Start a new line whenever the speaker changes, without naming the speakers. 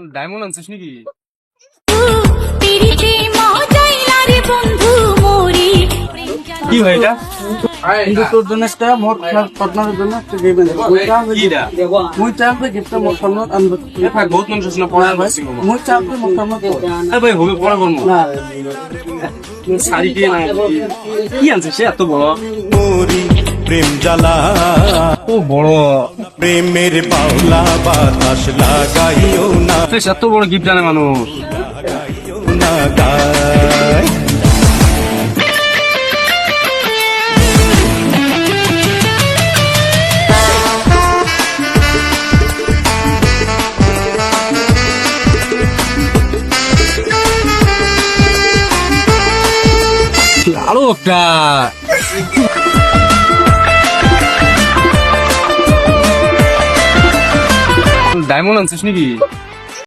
Diamond আনছিস নাকি? কি হয় এটা?
কিন্তু তোর জন্য একটা মোট পার্টনারের জন্য একটা গিফট আনবো। মুই চাইলে গিফটটা মোট সামনে আনবো।
বহুত মানুষ আছে না পড়া করছি গো।
মুই চাইলে মোট সামনে কর।
আরে ভাই হবে পড়া করবো
না
শাড়ি দিয়ে না কি আনছিস সে এত বড়?
মোরি প্রেম জ্বালা
ও বড়
প্রেমের পাওলা বাতাস লাগাইও না
সে এত বড় গিফট আনে মানুষ।
লাগাইও না গায়
আরো একটা ডায়মন্ড আনছিস নাকি?